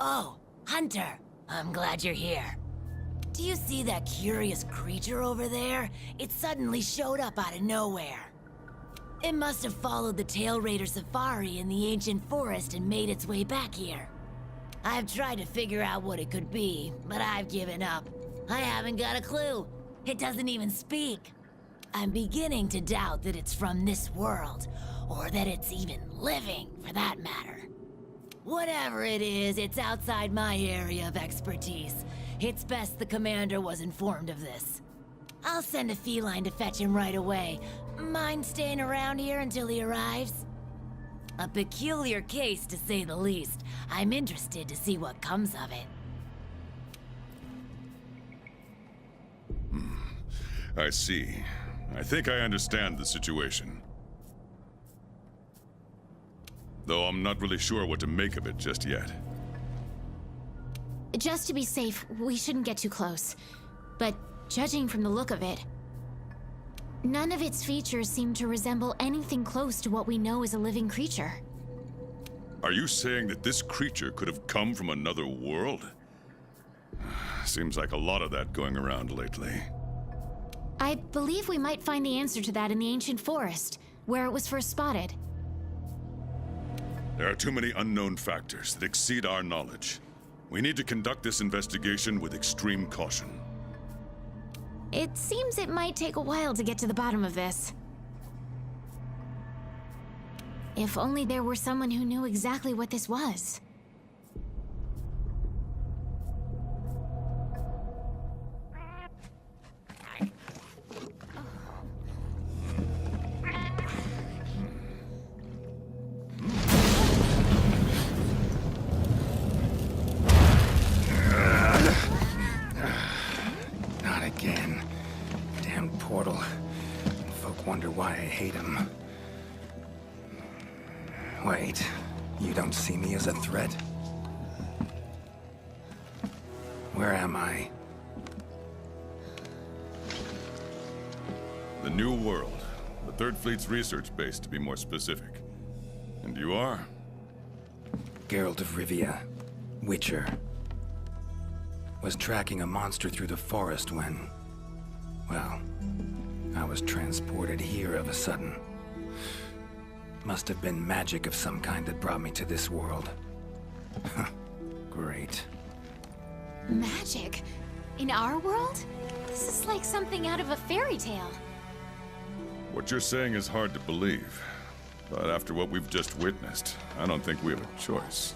Oh, Hunter, I'm glad you're here. Do you see that curious creature over there? It suddenly showed up out of nowhere. It must have followed the Tail Raider safari in the ancient forest and made its way back here. I've tried to figure out what it could be, but I've given up. I haven't got a clue. It doesn't even speak. I'm beginning to doubt that it's from this world, or that it's even living, for that matter. Whatever it is, it's outside my area of expertise. It's best the commander was informed of this. I'll send a feline to fetch him right away. Mind staying around here until he arrives? A peculiar case, to say the least. I'm interested to see what comes of it. I see. I think I understand the situation. Though I'm not really sure what to make of it just yet. Just to be safe, we shouldn't get too close. But judging from the look of it, none of its features seem to resemble anything close to what we know is a living creature. Are you saying that this creature could have come from another world? Seems like a lot of that going around lately. I believe we might find the answer to that in the ancient forest, where it was first spotted. There are too many unknown factors that exceed our knowledge. We need to conduct this investigation with extreme caution. It seems it might take a while to get to the bottom of this. If only there were someone who knew exactly what this was. Not again. Damn portal. Folk wonder why I hate him. Wait, you don't see me as a threat? Where am I? The New World. The Third Fleet's research base, to be more specific. And you are? Geralt of Rivia. Witcher. Was tracking a monster through the forest when... well, I was transported here of a sudden. Must have been magic of some kind that brought me to this world. Great. Magic? In our world? This is like something out of a fairy tale. What you're saying is hard to believe. But after what we've just witnessed, I don't think we have a choice.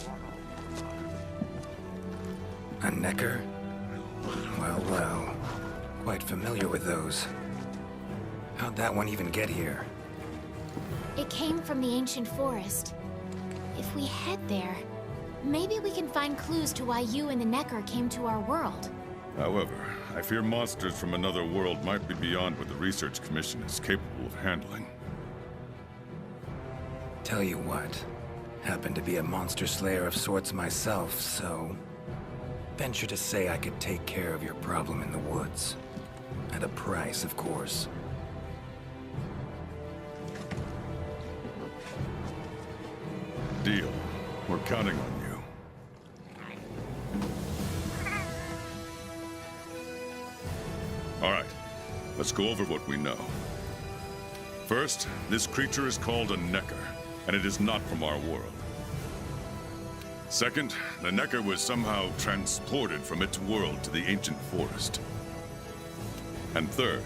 A Necker? Well, well. Quite familiar with those. How'd that one even get here? It came from the ancient forest. If we head there, maybe we can find clues to why you and the Necker came to our world. However, I fear monsters from another world might be beyond what the Research Commission is capable of handling. Tell you what, happen to be a monster slayer of sorts myself, so... venture to say I could take care of your problem in the woods. At a price, of course. Deal. We're counting on you. All right, let's go over what we know. First, this creature is called a Necker, and it is not from our world. Second, the Necker was somehow transported from its world to the ancient forest. And third,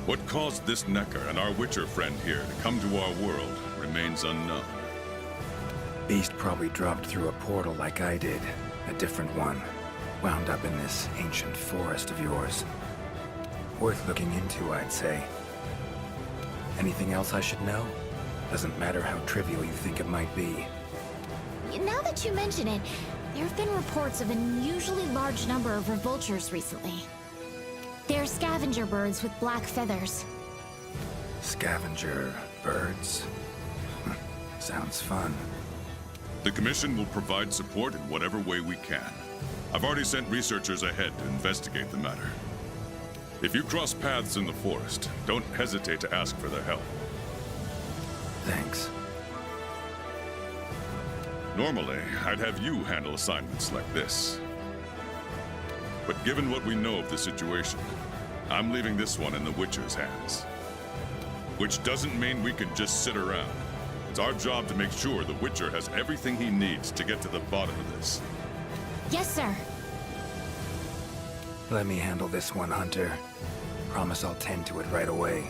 what caused this Necker and our Witcher friend here to come to our world remains unknown. Beast probably dropped through a portal like I did. A different one. Wound up in this ancient forest of yours. Worth looking into, I'd say. Anything else I should know? Doesn't matter how trivial you think it might be. Now that you mention it, there have been reports of an unusually large number of revoltures recently. They're scavenger birds with black feathers. Scavenger birds? Sounds fun. The Commission will provide support in whatever way we can. I've already sent researchers ahead to investigate the matter. If you cross paths in the forest, don't hesitate to ask for their help. Thanks. Normally, I'd have you handle assignments like this. But given what we know of the situation, I'm leaving this one in the Witcher's hands. Which doesn't mean we can just sit around. It's our job to make sure the Witcher has everything he needs to get to the bottom of this. Yes, sir. Let me handle this one, Hunter. Promise I'll tend to it right away.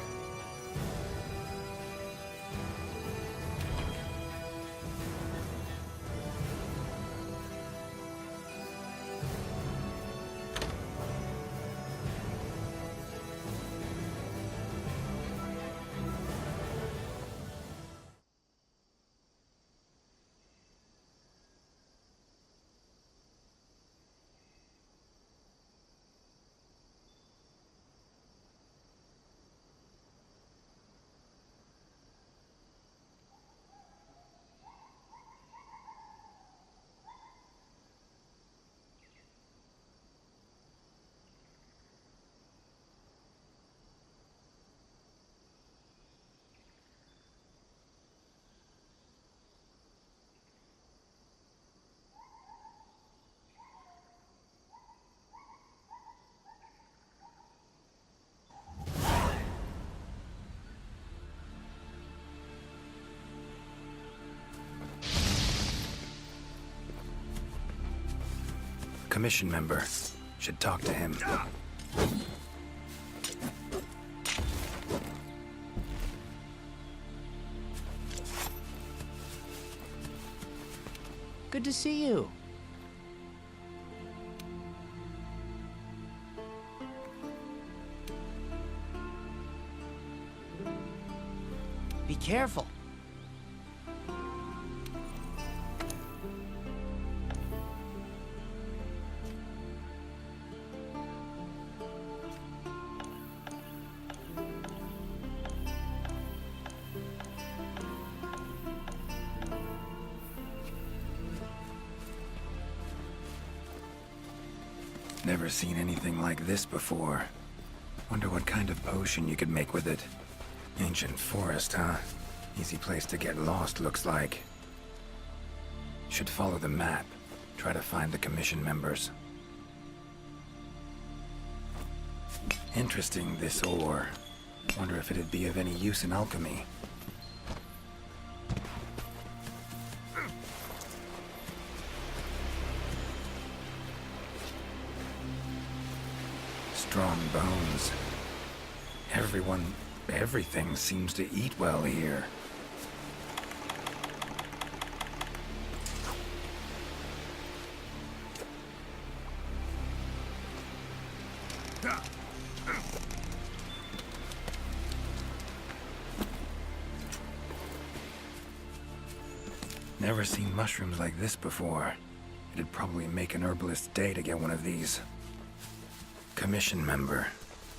Commission member. Should talk to him. Good to see you. Be careful. Never seen anything like this before. Wonder what kind of potion you could make with it. Ancient forest, huh? Easy place to get lost, looks like. Should follow the map. Try to find the commission members. Interesting, this ore. Wonder if it'd be of any use in alchemy. Strong bones. Everything seems to eat well here. Never seen mushrooms like this before. It'd probably make an herbalist's day to get one of these. Commission member.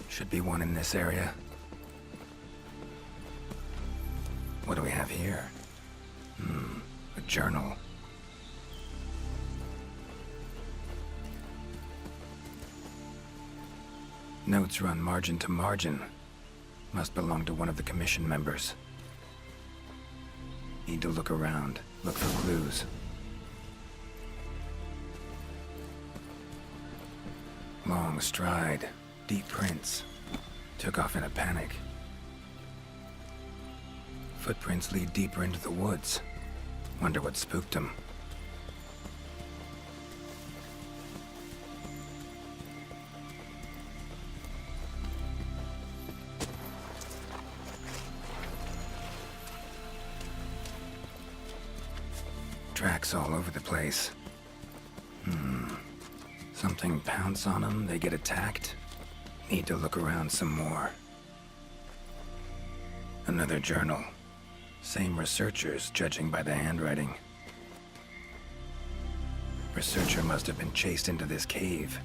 Should be one in this area. What do we have here? A journal. Notes run margin to margin. Must belong to one of the commission members. Need to look around, look for clues. Long stride, deep prints. Took off in a panic. Footprints lead deeper into the woods. Wonder what spooked him. Tracks all over the place. Something pounce on them, they get attacked. Need to look around some more. Another journal. Same researchers, judging by the handwriting. Researcher must have been chased into this cave.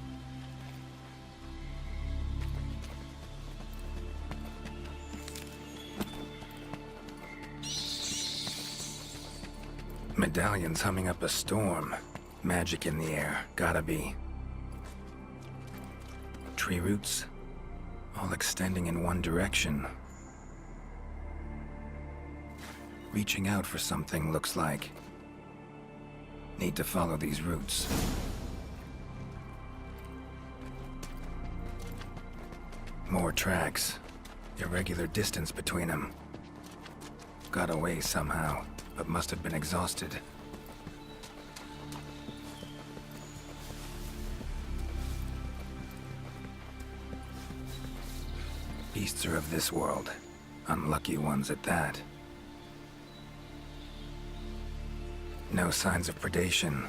Medallions humming up a storm. Magic in the air, gotta be. Tree roots, all extending in one direction. Reaching out for something, looks like. Need to follow these roots. More tracks. Irregular distance between them. Got away somehow, but must have been exhausted. Beasts are of this world. Unlucky ones at that. No signs of predation.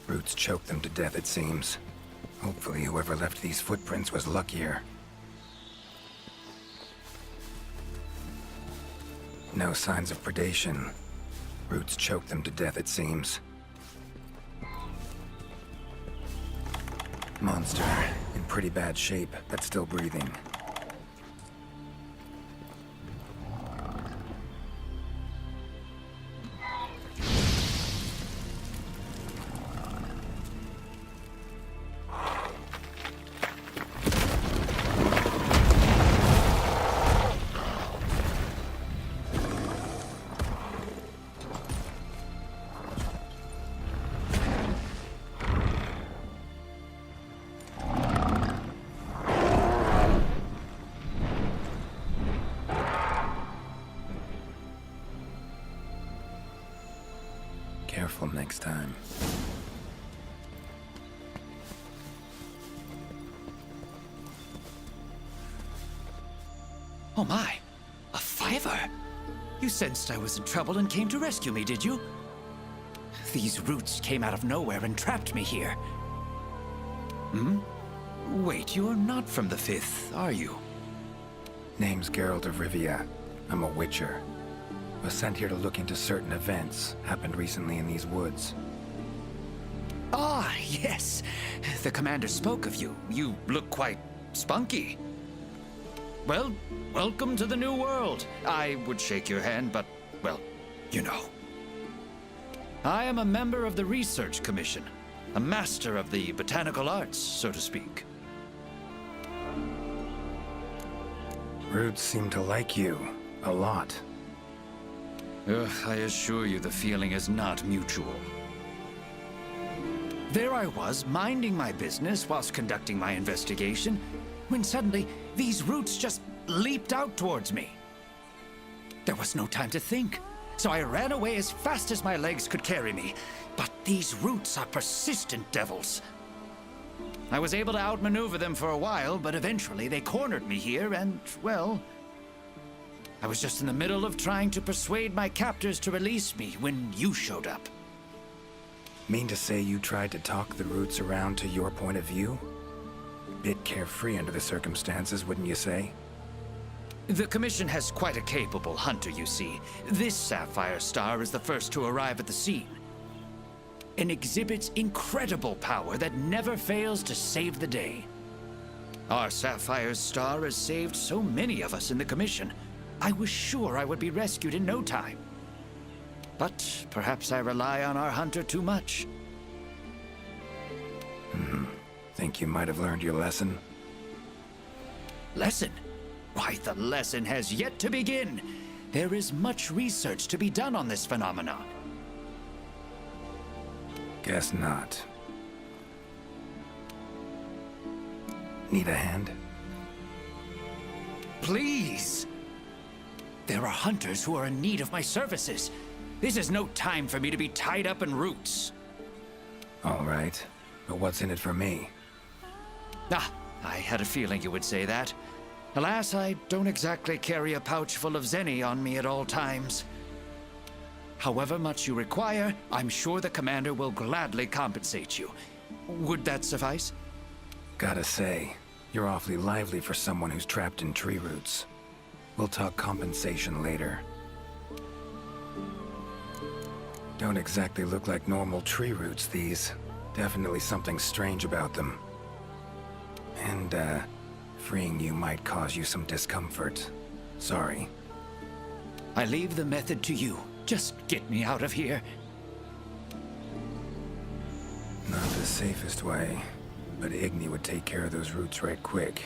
Roots choked them to death, it seems. Hopefully whoever left these footprints was luckier. No signs of predation. Roots choked them to death, it seems. Monster, in pretty bad shape, but still breathing. Careful next time. Oh my, a fiver! You sensed I was in trouble and came to rescue me, did you? These roots came out of nowhere and trapped me here. Wait, you're not from the Fifth, are you? Name's Geralt of Rivia. I'm a Witcher. Was sent here to look into certain events happened recently in these woods. Ah, yes. The commander spoke of you. You look quite spunky. Well, welcome to the new world. I would shake your hand, but, well, you know. I am a member of the Research Commission, a master of the botanical arts, so to speak. Roots seem to like you. A lot. I assure you the feeling is not mutual. There I was, minding my business whilst conducting my investigation, when suddenly these roots just leaped out towards me. There was no time to think, so I ran away as fast as my legs could carry me. But these roots are persistent devils. I was able to outmaneuver them for a while, but eventually they cornered me here and, well, I was just in the middle of trying to persuade my captors to release me when you showed up. Mean to say you tried to talk the roots around to your point of view? Bit carefree under the circumstances, wouldn't you say? The Commission has quite a capable hunter, you see. This Sapphire Star is the first to arrive at the scene, and exhibits incredible power that never fails to save the day. Our Sapphire Star has saved so many of us in the Commission. I was sure I would be rescued in no time. But perhaps I rely on our hunter too much. Think you might have learned your lesson? Lesson? Why, the lesson has yet to begin. There is much research to be done on this phenomenon. Guess not. Need a hand? Please! There are hunters who are in need of my services. This is no time for me to be tied up in roots. All right. But what's in it for me? Ah, I had a feeling you would say that. Alas, I don't exactly carry a pouch full of zenny on me at all times. However much you require, I'm sure the commander will gladly compensate you. Would that suffice? Gotta say, you're awfully lively for someone who's trapped in tree roots. We'll talk compensation later. Don't exactly look like normal tree roots, these. Definitely something strange about them. And, freeing you might cause you some discomfort. Sorry. I leave the method to you. Just get me out of here. Not the safest way, but Igni would take care of those roots right quick.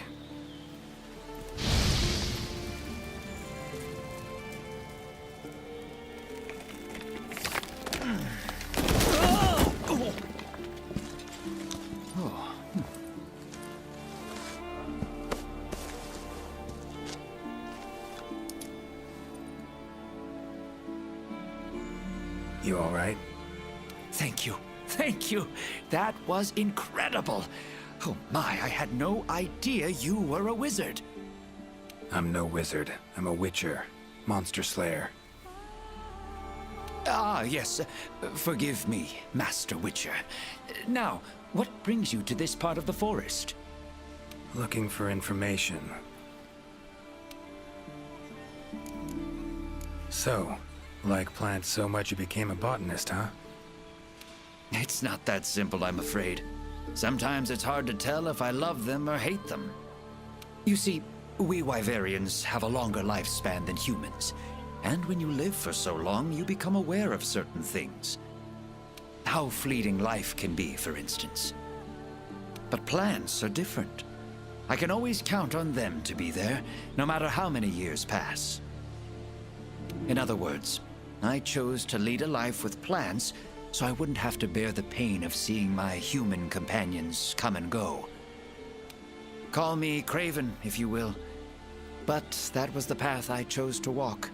all right? Thank you. Thank you. That was incredible. Oh my, I had no idea you were a wizard. I'm no wizard. I'm a witcher. Monster slayer. Ah, yes. Forgive me, Master Witcher. Now, what brings you to this part of the forest? Looking for information. So, like plants so much you became a botanist, huh? It's not that simple, I'm afraid. Sometimes it's hard to tell if I love them or hate them. You see, we Wyverians have a longer lifespan than humans. And when you live for so long, you become aware of certain things. How fleeting life can be, for instance. But plants are different. I can always count on them to be there, no matter how many years pass. In other words, I chose to lead a life with plants so I wouldn't have to bear the pain of seeing my human companions come and go. Call me craven, if you will. But that was the path I chose to walk.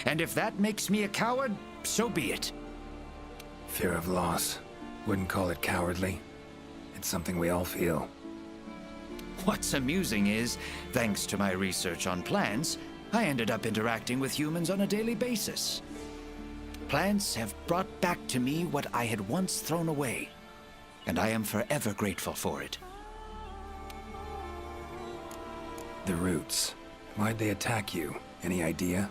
And if that makes me a coward, so be it. Fear of loss. Wouldn't call it cowardly. It's something we all feel. What's amusing is, thanks to my research on plants, I ended up interacting with humans on a daily basis. Plants have brought back to me what I had once thrown away, and I am forever grateful for it. The roots. Why'd they attack you? Any idea?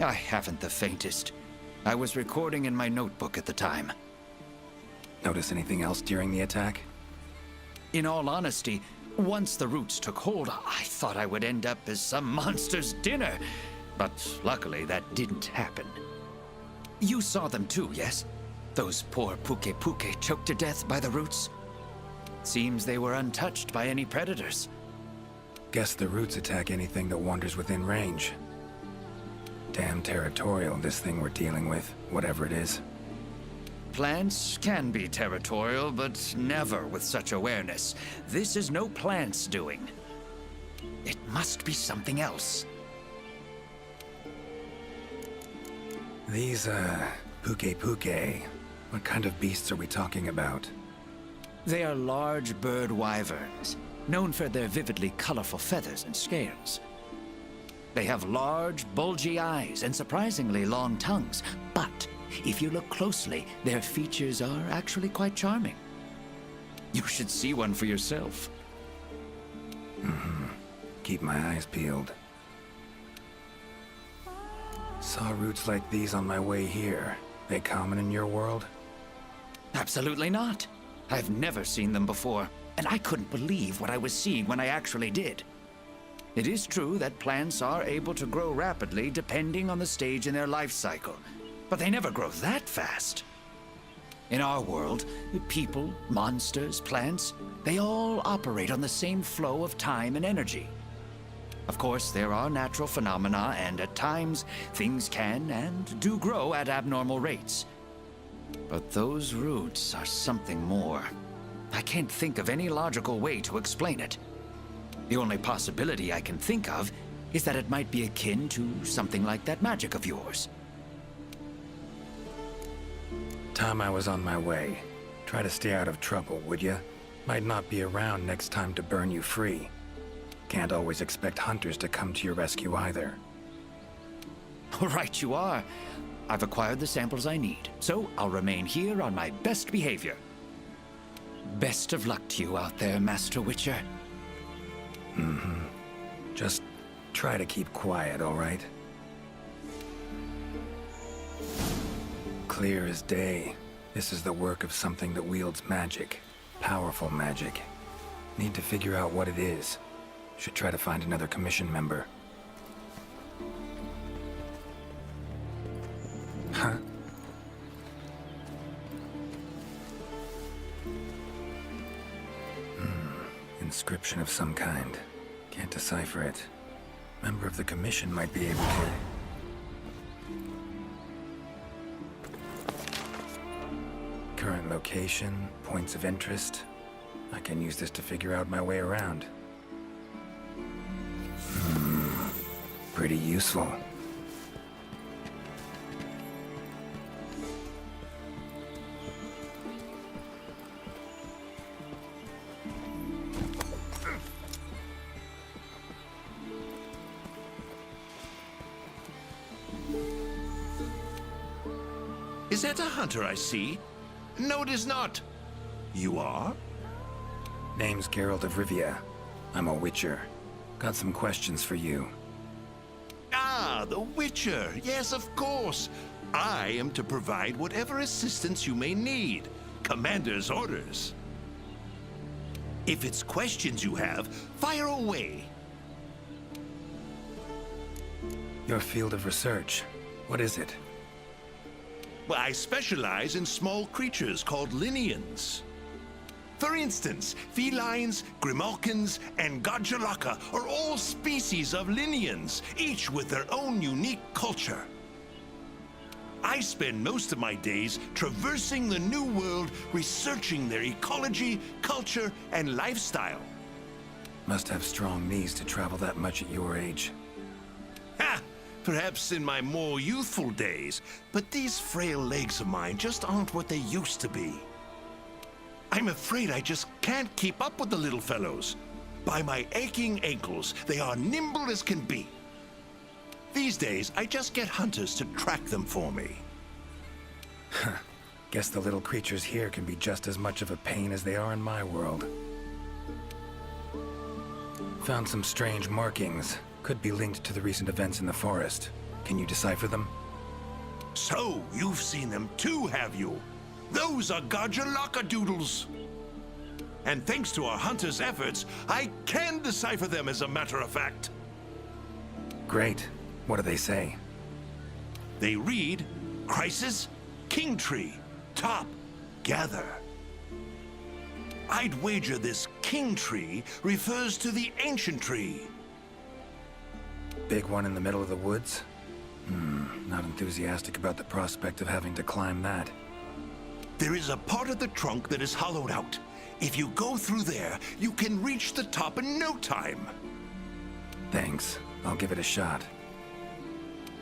I haven't the faintest. I was recording in my notebook at the time. Notice anything else during the attack? In all honesty, once the roots took hold, I thought I would end up as some monster's dinner. But luckily, that didn't happen. You saw them too, yes? Those poor Puke choked to death by the roots? Seems they were untouched by any predators. Guess the roots attack anything that wanders within range. Damn territorial, this thing we're dealing with, whatever it is. Plants can be territorial, but never with such awareness. This is no plant's doing. It must be something else. These, Puke, what kind of beasts are we talking about? They are large bird wyverns, known for their vividly colorful feathers and scales. They have large, bulgy eyes and surprisingly long tongues, but if you look closely, their features are actually quite charming. You should see one for yourself. Keep my eyes peeled. Saw roots like these on my way here. They common in your world? Absolutely not. I've never seen them before, and I couldn't believe what I was seeing when I actually did. It is true that plants are able to grow rapidly depending on the stage in their life cycle, but they never grow that fast. In our world, people, monsters, plants, they all operate on the same flow of time and energy. Of course, there are natural phenomena, and at times, things can and do grow at abnormal rates. But those roots are something more. I can't think of any logical way to explain it. The only possibility I can think of is that it might be akin to something like that magic of yours. Time I was on my way. Try to stay out of trouble, would ya? Might not be around next time to burn you free. Can't always expect hunters to come to your rescue either. Right you are. I've acquired the samples I need, so I'll remain here on my best behavior. Best of luck to you out there, Master Witcher. Just try to keep quiet, all right? Clear as day. This is the work of something that wields magic. Powerful magic. Need to figure out what it is. Should try to find another commission member. Huh? Inscription of some kind. Can't decipher it. Member of the commission might be able to. Current location, points of interest. I can use this to figure out my way around. Pretty useful. Is that a hunter I see? No, it is not. You are? Name's Geralt of Rivia. I'm a Witcher. Got some questions for you. Ah, the Witcher. Yes, of course. I am to provide whatever assistance you may need. Commander's orders. If it's questions you have, fire away. Your field of research. What is it? Well, I specialize in small creatures called Linians. For instance, felines, grimalkins, and Godjalaka are all species of Linians, each with their own unique culture. I spend most of my days traversing the New World, researching their ecology, culture, and lifestyle. Must have strong knees to travel that much at your age. Ha! Perhaps in my more youthful days, but these frail legs of mine just aren't what they used to be. I'm afraid I just can't keep up with the little fellows. By my aching ankles, they are nimble as can be. These days, I just get hunters to track them for me. Guess the little creatures here can be just as much of a pain as they are in my world. Found some strange markings. Could be linked to the recent events in the forest. Can you decipher them? So, you've seen them too, have you? Those are Godjalaka doodles. And thanks to our hunters' efforts, I can decipher them as a matter of fact. Great. What do they say? They read, Crisis, King Tree, Top, Gather. I'd wager this King Tree refers to the ancient tree. Big one in the middle of the woods? Not enthusiastic about the prospect of having to climb that. There is a part of the trunk that is hollowed out. If you go through there, you can reach the top in no time. Thanks. I'll give it a shot.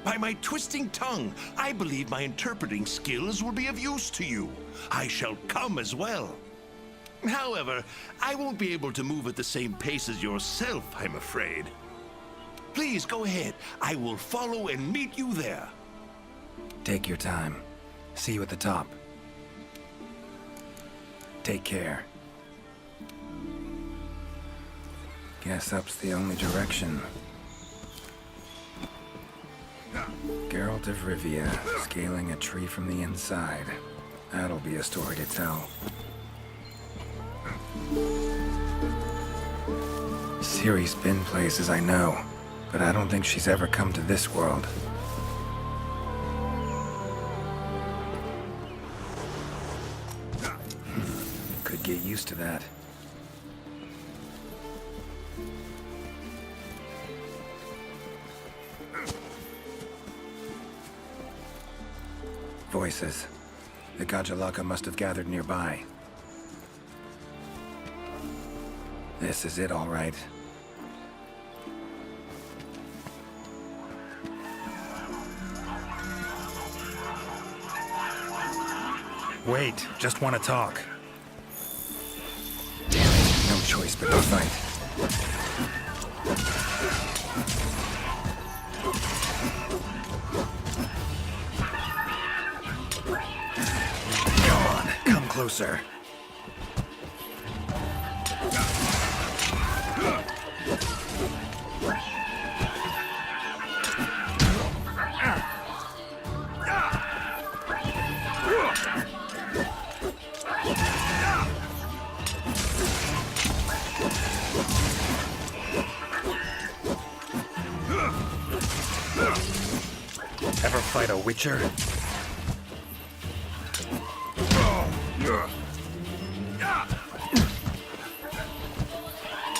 By my twisting tongue, I believe my interpreting skills will be of use to you. I shall come as well. However, I won't be able to move at the same pace as yourself, I'm afraid. Please go ahead. I will follow and meet you there. Take your time. See you at the top. Take care. Guess up's the only direction. Geralt of Rivia, scaling a tree from the inside. That'll be a story to tell. Ciri's been places, I know, but I don't think she's ever come to this world. Could get used to that. Voices. The Godjalaka must have gathered nearby. This is it, all right. Wait, just want to talk. Damn it, no choice but to fight. Come on, come closer. Ever fight a Witcher?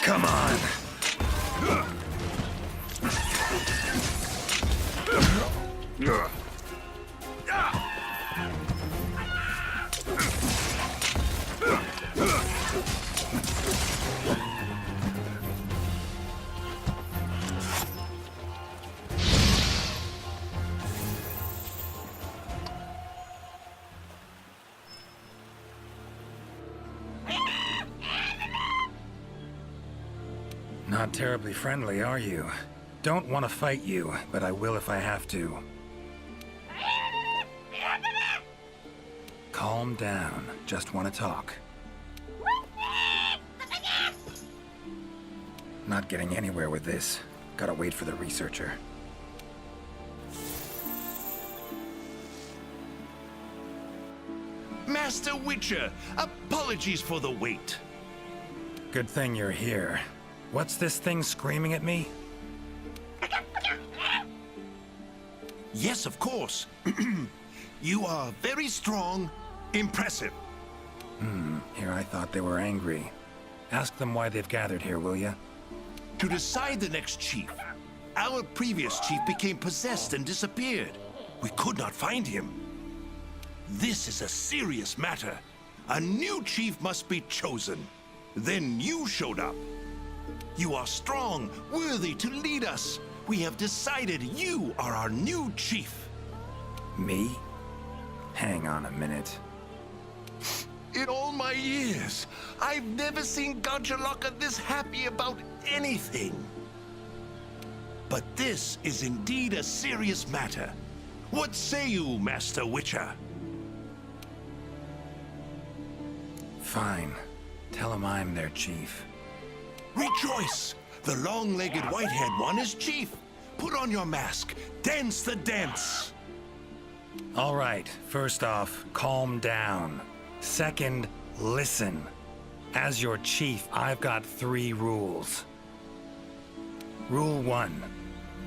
Come on. Not terribly friendly, are you? Don't want to fight you, but I will if I have to. calm down. Just want to talk. Not getting anywhere with this. Gotta wait for the researcher. Master Witcher, apologies for the wait. Good thing you're here. What's this thing screaming at me? Yes, of course. You are very strong, impressive. Here I thought they were angry. Ask them why they've gathered here, will ya? To decide the next chief. Our previous chief became possessed and disappeared. We could not find him. This is a serious matter. A new chief must be chosen. Then you showed up. You are strong, worthy to lead us. We have decided you are our new chief. Me? Hang on a minute. In all my years, I've never seen Gajaloka this happy about anything. But this is indeed a serious matter. What say you, Master Witcher? Fine. Tell him I'm their chief. Rejoice! The long-legged white-haired one is chief. Put on your mask. Dance the dance. All right, first off, calm down. Second, listen. As your chief, I've got 3 rules. Rule 1.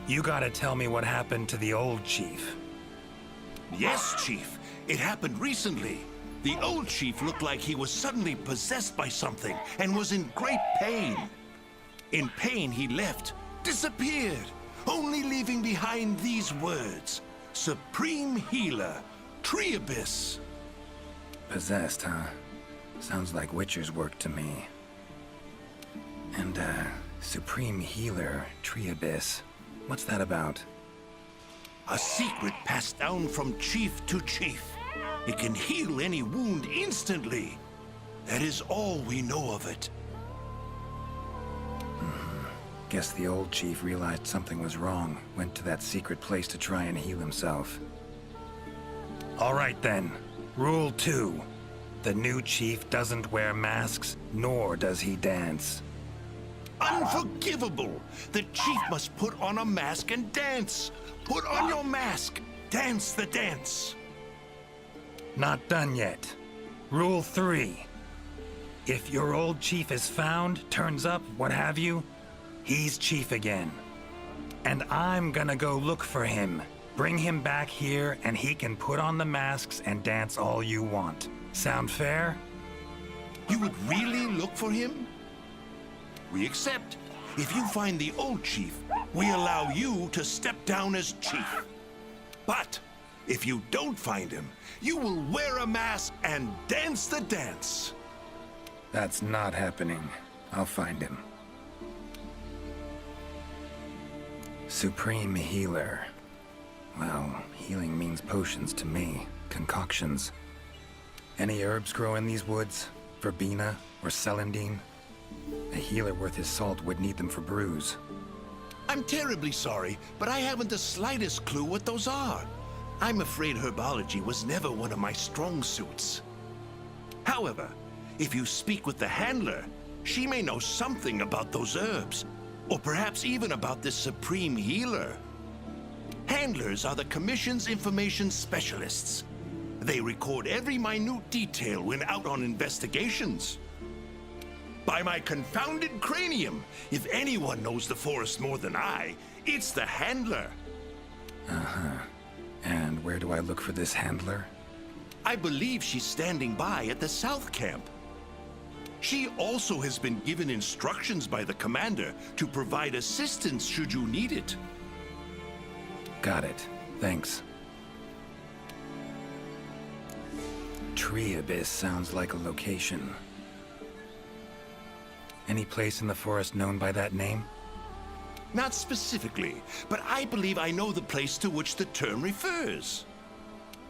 You gotta tell me what happened to the old chief. Yes, Chief. It happened recently. The old chief looked like he was suddenly possessed by something and was in great pain. In pain, he left, disappeared, only leaving behind these words. Supreme Healer, Treabyss. Possessed, huh? Sounds like Witcher's work to me. And, Supreme Healer, Treabyss. What's that about? A secret passed down from chief to chief. It can heal any wound instantly. That is all we know of it. Guess the old chief realized something was wrong, went to that secret place to try and heal himself. All right then. Rule 2. The new chief doesn't wear masks, nor does he dance. Unforgivable! The chief must put on a mask and dance. Put on your mask. Dance the dance. Not done yet. Rule 3. If your old chief is found, turns up, what have you, he's chief again. And I'm gonna go look for him. Bring him back here, and he can put on the masks and dance all you want. Sound fair? You would really look for him? We accept. If you find the old chief, we allow you to step down as chief. But if you don't find him, you will wear a mask and dance the dance. That's not happening. I'll find him. Supreme Healer. Well, healing means potions to me. Concoctions. Any herbs grow in these woods? Verbena or celandine? A healer worth his salt would need them for brews. I'm terribly sorry, but I haven't the slightest clue what those are. I'm afraid herbology was never one of my strong suits. However, if you speak with the handler, she may know something about those herbs, or perhaps even about this supreme healer. Handlers are the Commission's information specialists. They record every minute detail when out on investigations. By my confounded cranium, if anyone knows the forest more than I, it's the handler. And where do I look for this handler? I believe she's standing by at the South Camp. She also has been given instructions by the commander to provide assistance should you need it. Got it. Thanks. Treabyss sounds like a location. Any place in the forest known by that name? Not specifically, but I believe I know the place to which the term refers.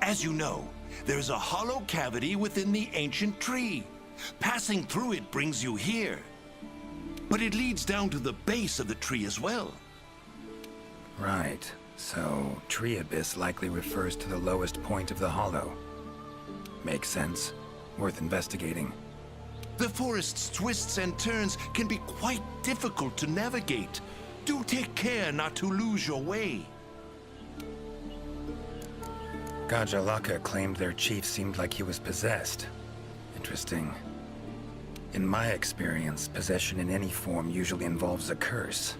As you know, there's a hollow cavity within the ancient tree. Passing through it brings you here. But it leads down to the base of the tree as well. Right. So, Treabyss likely refers to the lowest point of the hollow. Makes sense. Worth investigating. The forest's twists and turns can be quite difficult to navigate. Do take care not to lose your way. Gajalaka claimed their chief seemed like he was possessed. Interesting. In my experience, possession in any form usually involves a curse.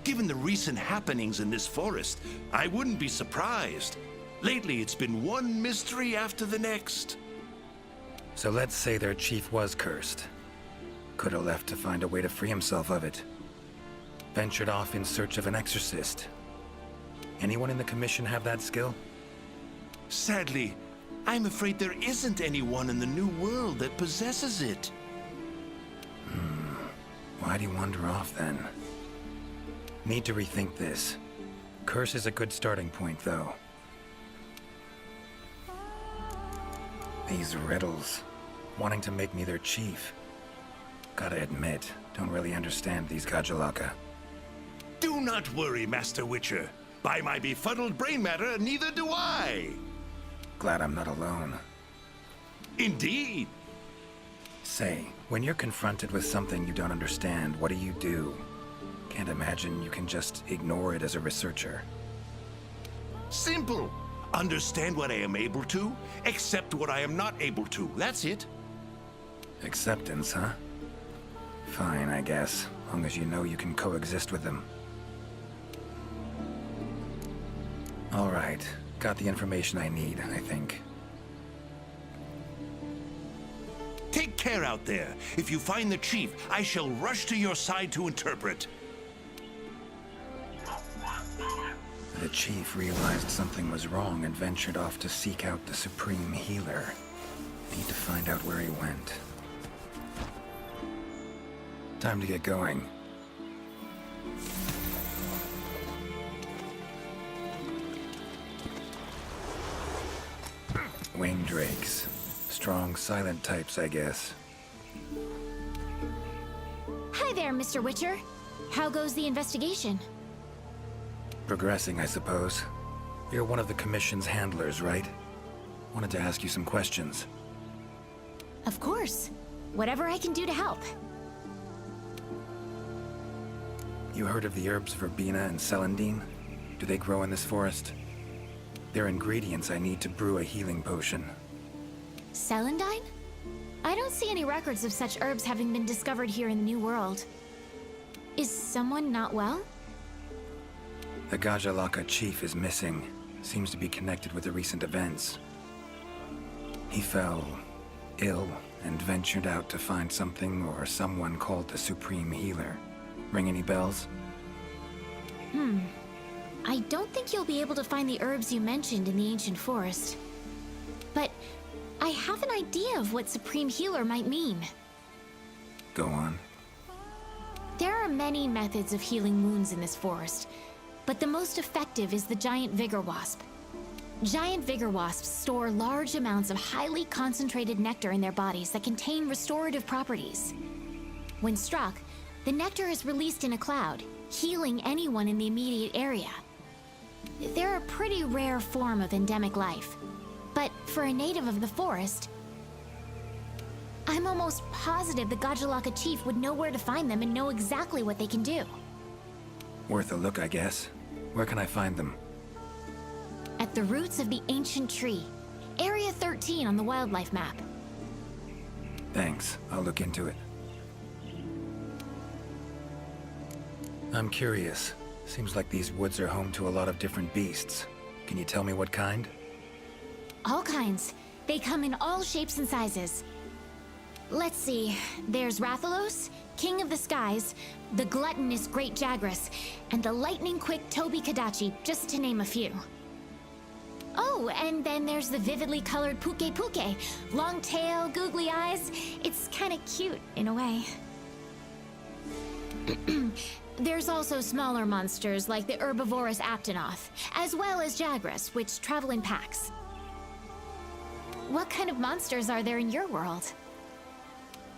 Given the recent happenings in this forest, I wouldn't be surprised. Lately, it's been one mystery after the next. So let's say their chief was cursed. Could have left to find a way to free himself of it. Ventured off in search of an exorcist. Anyone in the commission have that skill? Sadly, I'm afraid there isn't anyone in the New World that possesses it. Why'd he wander off then? Need to rethink this. Curse is a good starting point, though. These riddles. Wanting to make me their chief. Gotta admit, don't really understand these Gajalaka. Do not worry, Master Witcher. By my befuddled brain matter, neither do I. Glad I'm not alone. Indeed. Say, when you're confronted with something you don't understand, what do? Can't imagine you can just ignore it as a researcher. Simple. Understand what I am able to, accept what I am not able to. That's it. Acceptance, huh? Fine, I guess. Long as you know you can coexist with them. Alright. Got the information I need, I think. Take care out there. If you find the chief, I shall rush to your side to interpret. The chief realized something was wrong and ventured off to seek out the Supreme Healer. Need to find out where he went. Time to get going. Winged drakes. Strong, silent types, I guess. Hi there, Mr. Witcher. How goes the investigation? Progressing, I suppose. You're one of the Commission's handlers, right? Wanted to ask you some questions. Of course. Whatever I can do to help. You heard of the herbs verbena and celandine? Do they grow in this forest? They're ingredients I need to brew a healing potion. Celandine? I don't see any records of such herbs having been discovered here in the New World. Is someone not well? The Gajalaka chief is missing. Seems to be connected with the recent events. He fell ill and ventured out to find something or someone called the Supreme Healer. Ring any bells? I don't think you'll be able to find the herbs you mentioned in the ancient forest. But I have an idea of what Supreme Healer might mean. Go on. There are many methods of healing wounds in this forest, but the most effective is the giant vigor wasp. Giant vigor wasps store large amounts of highly concentrated nectar in their bodies that contain restorative properties. When struck, the nectar is released in a cloud, healing anyone in the immediate area. They're a pretty rare form of endemic life, but for a native of the forest, I'm almost positive the Gajalaka chief would know where to find them and know exactly what they can do. Worth a look, I guess. Where can I find them? At the roots of the ancient tree, Area 13 on the wildlife map. Thanks. I'll look into it. I'm curious. Seems like these woods are home to a lot of different beasts. Can you tell me what kind? All kinds. They come in all shapes and sizes. Let's see. There's Rathalos, King of the Skies, the gluttonous Great Jagras, and the lightning-quick Toby Kadachi, just to name a few. Oh, and then there's the vividly colored Puke Puke. Long tail, googly eyes. It's kinda cute, in a way. There's also smaller monsters like the herbivorous Aptonoth, as well as Jagras, which travel in packs. What kind of monsters are there in your world?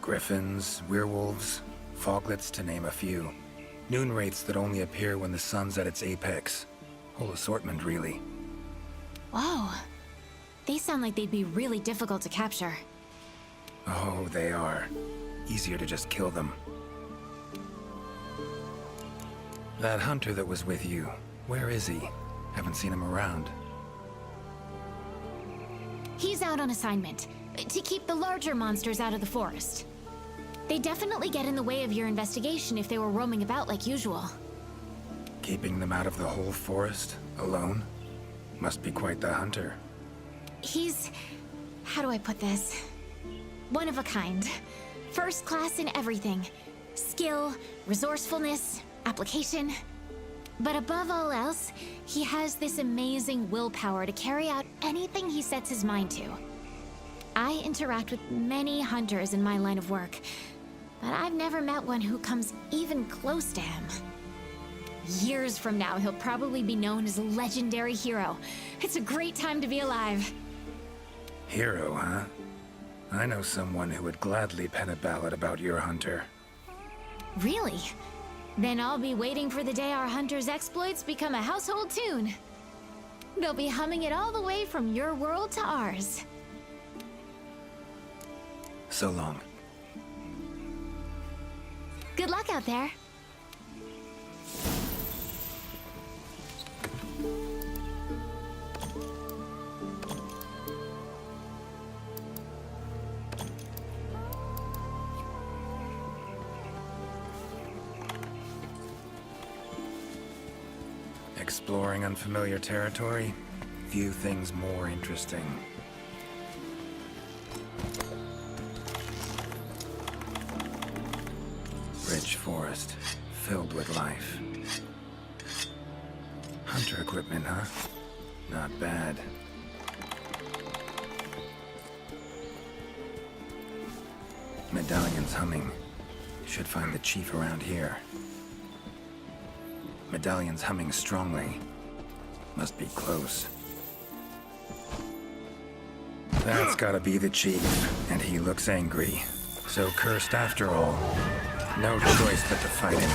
Griffins, werewolves, foglets, to name a few. Noon wraiths that only appear when the sun's at its apex. Whole assortment, really. Whoa. They sound like they'd be really difficult to capture. Oh, they are. Easier to just kill them. That hunter that was with you, where is he? Haven't seen him around. He's out on assignment, to keep the larger monsters out of the forest. They definitely get in the way of your investigation if they were roaming about like usual. Keeping them out of the whole forest, alone? Must be quite the hunter. He's... how do I put this? One of a kind. First class in everything. Skill, resourcefulness, application. But above all else, he has this amazing willpower to carry out anything he sets his mind to. I interact with many hunters in my line of work, but I've never met one who comes even close to him. Years from now, he'll probably be known as a legendary hero. It's a great time to be alive. Hero, huh? I know someone who would gladly pen a ballad about your hunter. Really? Then I'll be waiting for the day our hunter's exploits become a household tune. They'll be humming it all the way from your world to ours. So long. Good luck out there. Exploring unfamiliar territory? Few things more interesting. Rich forest, filled with life. Hunter equipment, huh? Not bad. Medallion's humming. Should find the chief around here. Medallion's humming strongly. Must be close. That's gotta be the chief, and he looks angry. So cursed after all. No choice but to fight him.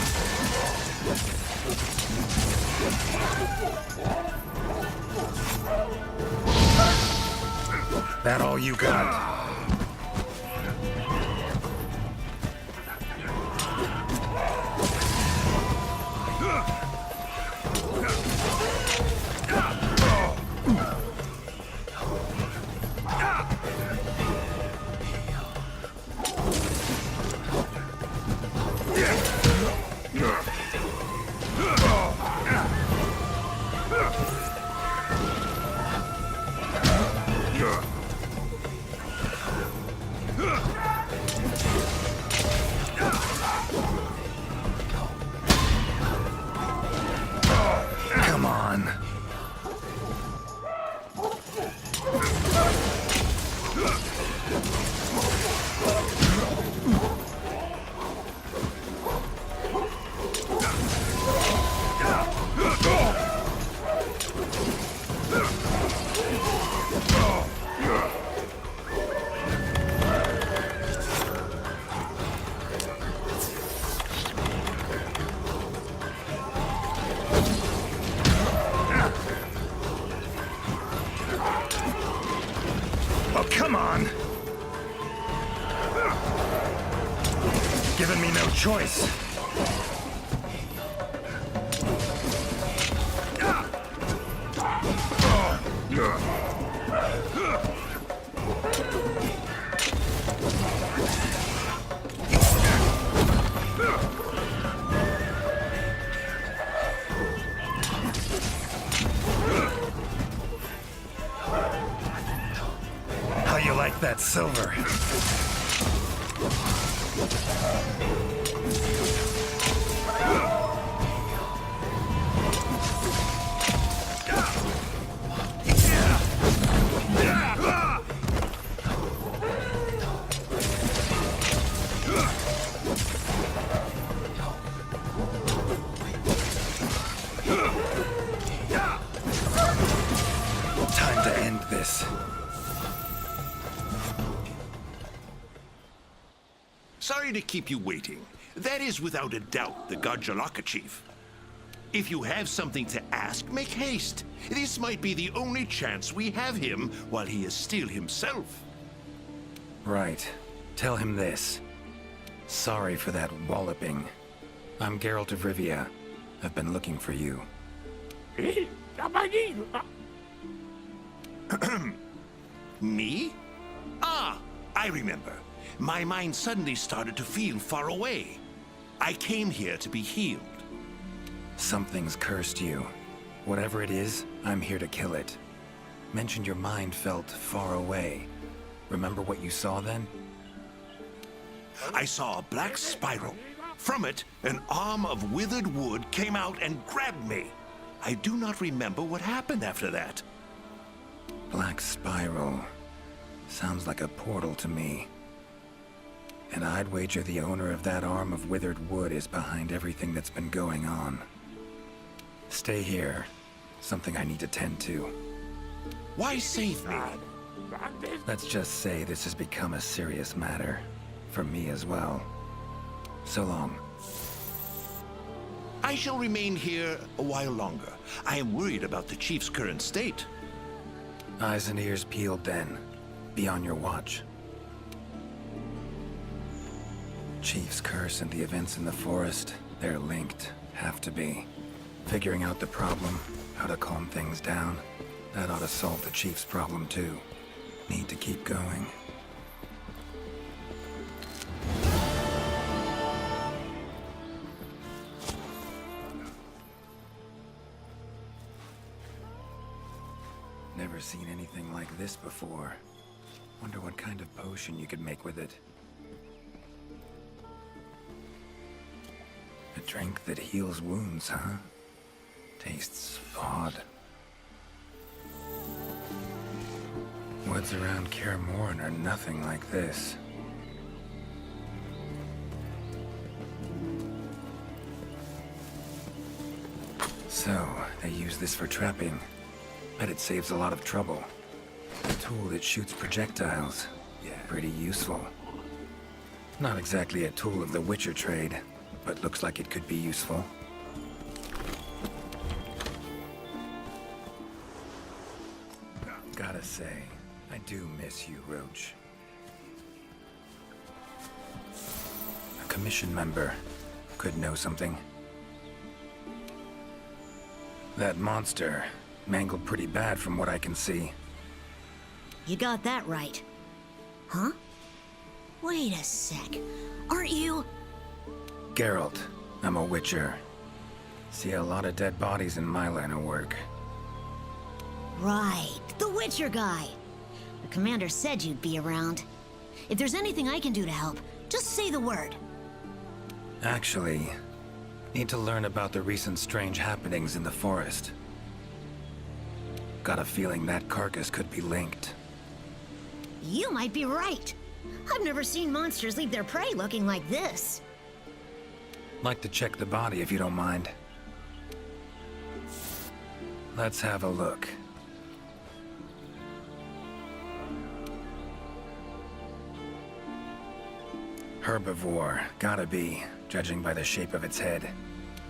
That all you got? Come on. Oh, come on! Giving me no choice. How you like that silver? Time to end this. Sorry to keep you waiting. That is without a doubt the Gajalaka chief. If you have something to ask, make haste. This might be the only chance we have him while he is still himself. Right. Tell him this. Sorry for that walloping. I'm Geralt of Rivia. I've been looking for you. Me? Ah, I remember. My mind suddenly started to feel far away. I came here to be healed. Something's cursed you. Whatever it is, I'm here to kill it. Mentioned your mind felt far away. Remember what you saw then? I saw a black spiral. From it, an arm of withered wood came out and grabbed me. I do not remember what happened after that. Black spiral. Sounds like a portal to me. And I'd wager the owner of that arm of withered wood is behind everything that's been going on. Stay here. Something I need to tend to. Why save me? Let's just say this has become a serious matter. For me as well. So long. I shall remain here a while longer. I am worried about the Chief's current state. Eyes and ears peeled then. Be on your watch. Chief's curse and the events in the forest, they're linked. Have to be. Figuring out the problem, how to calm things down, that ought to solve the Chief's problem too. Need to keep going. Never seen anything like this before. Wonder what kind of potion you could make with it. A drink that heals wounds, huh? Tastes odd. Woods around Kaer Morhen are nothing like this. So, they use this for trapping. Bet it saves a lot of trouble. A tool that shoots projectiles. Yeah, pretty useful. Not exactly a tool of the Witcher trade, but looks like it could be useful. Gotta say, I do miss you, Roach. A commission member could know something. That monster mangled pretty bad from what I can see. You got that right. Huh? Wait a sec. Aren't you... Geralt, I'm a Witcher. See a lot of dead bodies in my line of work. Right, the Witcher guy. The commander said you'd be around. If there's anything I can do to help, just say the word. Actually, need to learn about the recent strange happenings in the forest. Got a feeling that carcass could be linked. You might be right. I've never seen monsters leave their prey looking like this. Like to check the body if you don't mind. Let's have a look. Herbivore, gotta be, judging by the shape of its head.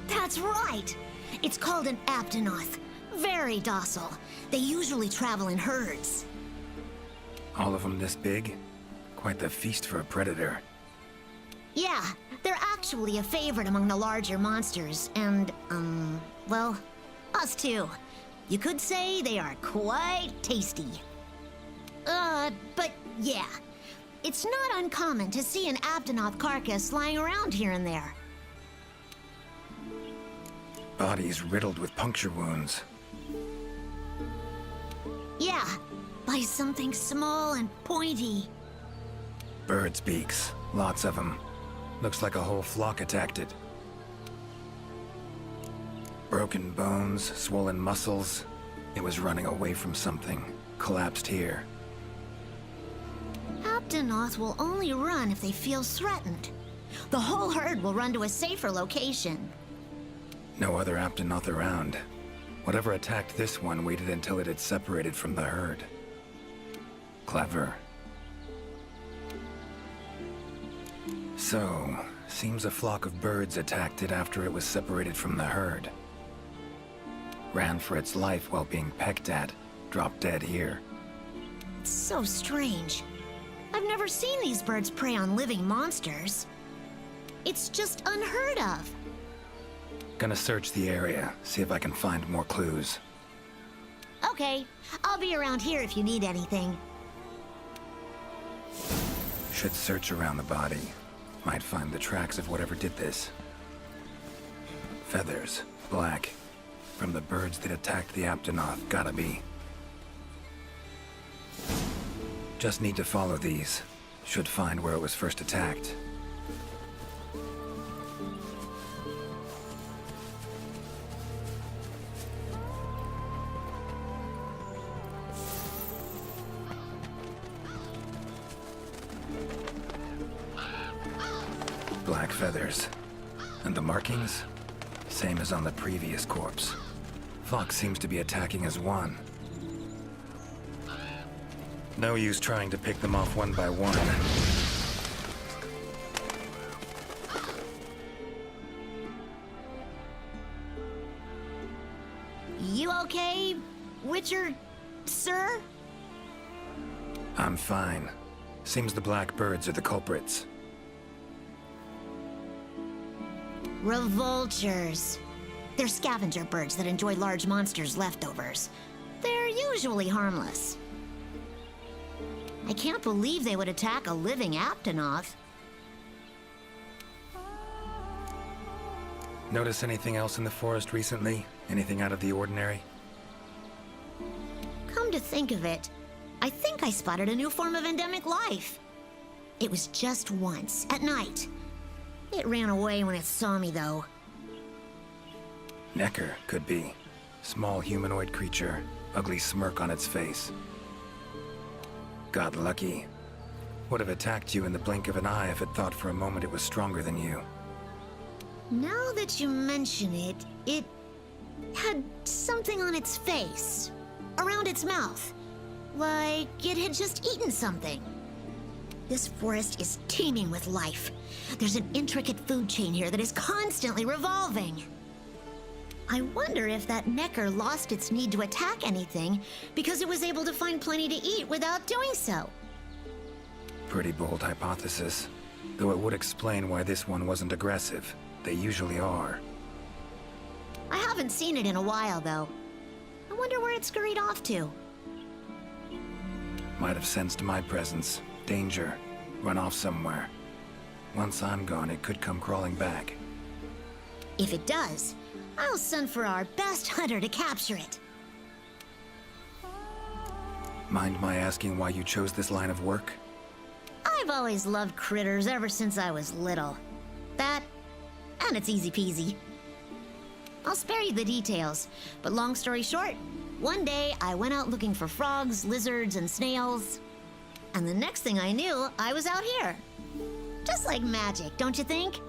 That's right! It's called an aptonoth. Very docile. They usually travel in herds. All of them this big? Quite the feast for a predator. Yeah, they're actually a favorite among the larger monsters, and, well, us too. You could say they are quite tasty. But yeah, it's not uncommon to see an aptonoth carcass lying around here and there. Bodies riddled with puncture wounds. Yeah, by something small and pointy. Birds' beaks, lots of them. Looks like a whole flock attacked it. Broken bones, swollen muscles. It was running away from something. Collapsed here. Aptonoth will only run if they feel threatened. The whole herd will run to a safer location. No other Aptonoth around. Whatever attacked this one waited until it had separated from the herd. Clever. So, seems a flock of birds attacked it after it was separated from the herd. ran for its life while being pecked at, dropped dead here. It's so strange. I've never seen these birds prey on living monsters. It's just unheard of. Gonna search the area, see if I can find more clues. Okay, I'll be around here if you need anything. Should search around the body. Might find the tracks of whatever did this. Feathers, black. From the birds that attacked the Aptonoth, gotta be. Just need to follow these. Should find where it was first attacked. Black feathers. And the markings? Same as on the previous corpse. Fox seems to be attacking as one. No use trying to pick them off one by one. You okay, Witcher, sir? I'm fine. Seems the black birds are the culprits. Revoltures. They're scavenger birds that enjoy large monsters' leftovers. They're usually harmless. I can't believe they would attack a living Aptonoth. Notice anything else in the forest recently? Anything out of the ordinary? Come to think of it, I think I spotted a new form of endemic life. It was just once, at night. It ran away when it saw me, though. Necker, could be. Small humanoid creature, ugly smirk on its face. Got lucky. Would have attacked you in the blink of an eye if it thought for a moment it was stronger than you. Now that you mention it, it had something on its face, around its mouth, like it had just eaten something. This forest is teeming with life. There's an intricate food chain here that is constantly revolving. I wonder if that Necker lost its need to attack anything because it was able to find plenty to eat without doing so. Pretty bold hypothesis. Though it would explain why this one wasn't aggressive. They usually are. I haven't seen it in a while, though. I wonder where it scurried off to. Might have sensed my presence. Danger. Run off somewhere. Once I'm gone, it could come crawling back. If it does, I'll send for our best hunter to capture it. Mind my asking why you chose this line of work? I've always loved critters ever since I was little. That, and it's easy peasy. I'll spare you the details, but long story short, one day I went out looking for frogs, lizards, and snails. And the next thing I knew, I was out here. Just like magic, don't you think?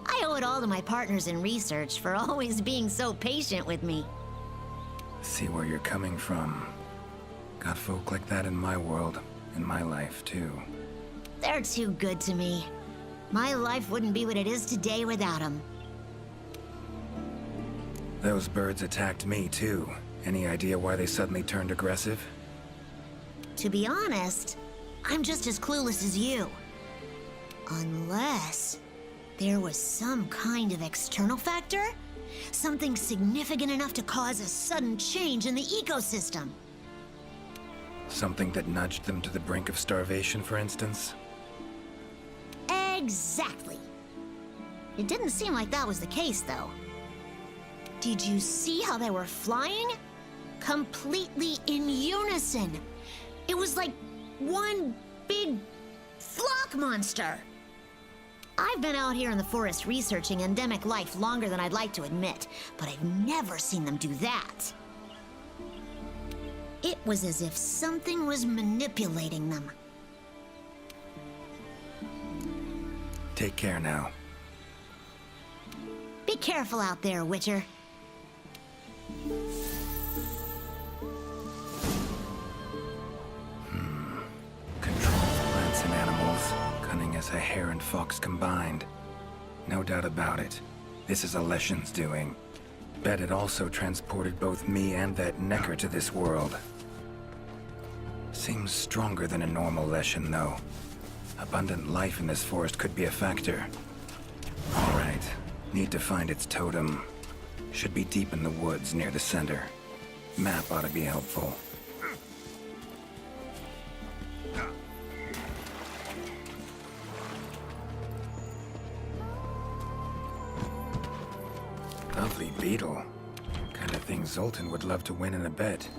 I owe it all to my partners in research for always being so patient with me. See where you're coming from. Got folk like that in my world, in my life, too. They're too good to me. My life wouldn't be what it is today without them. Those birds attacked me, too. Any idea why they suddenly turned aggressive? To be honest, I'm just as clueless as you. Unless there was some kind of external factor? Something significant enough to cause a sudden change in the ecosystem. Something that nudged them to the brink of starvation, for instance? Exactly. It didn't seem like that was the case, though. Did you see how they were flying? Completely in unison. It was like one big flock monster. I've been out here in the forest researching endemic life longer than I'd like to admit, but I've never seen them do that. It was as if something was manipulating them. Take care now. Be careful out there, Witcher. Control plants and animals. Cunning as a hare and fox combined. No doubt about it. This is Alession's doing. Bet it also transported both me and that Necker to this world. Seems stronger than a normal Leshen, though. Abundant life in this forest could be a factor. Alright, need to find its totem. Should be deep in the woods near the center. Map ought to be helpful. Lovely beetle. Kind of thing Zoltan would love to win in a bet.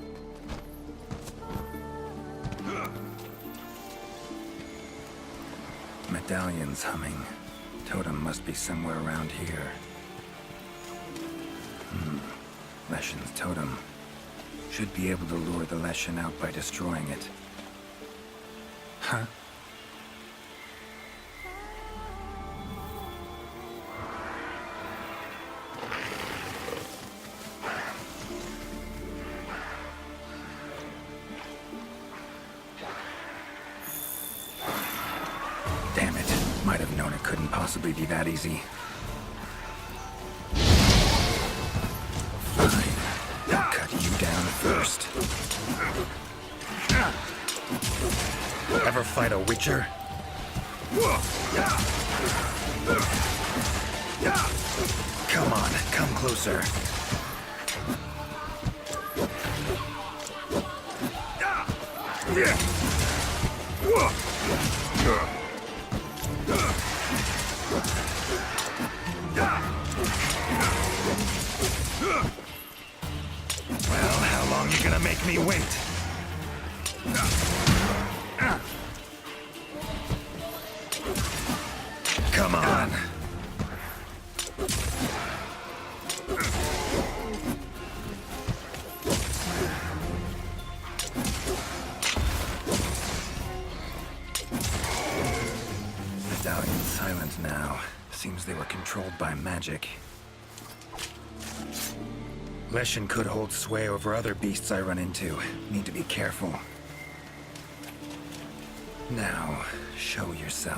Medallion's humming. Totem must be somewhere around here. Leshen's totem. Should be able to lure the Leshen out by destroying it. Huh? Damn it. Might have known it couldn't possibly be that easy. Fine. I'll cut you down first. Ever fight a Witcher? Come on, come closer. Well, how long you gonna make me wait? Come on. Medallion's silent now. Seems they were controlled by magic. Leshen could hold sway over other beasts I run into. Need to be careful. Now, show yourself.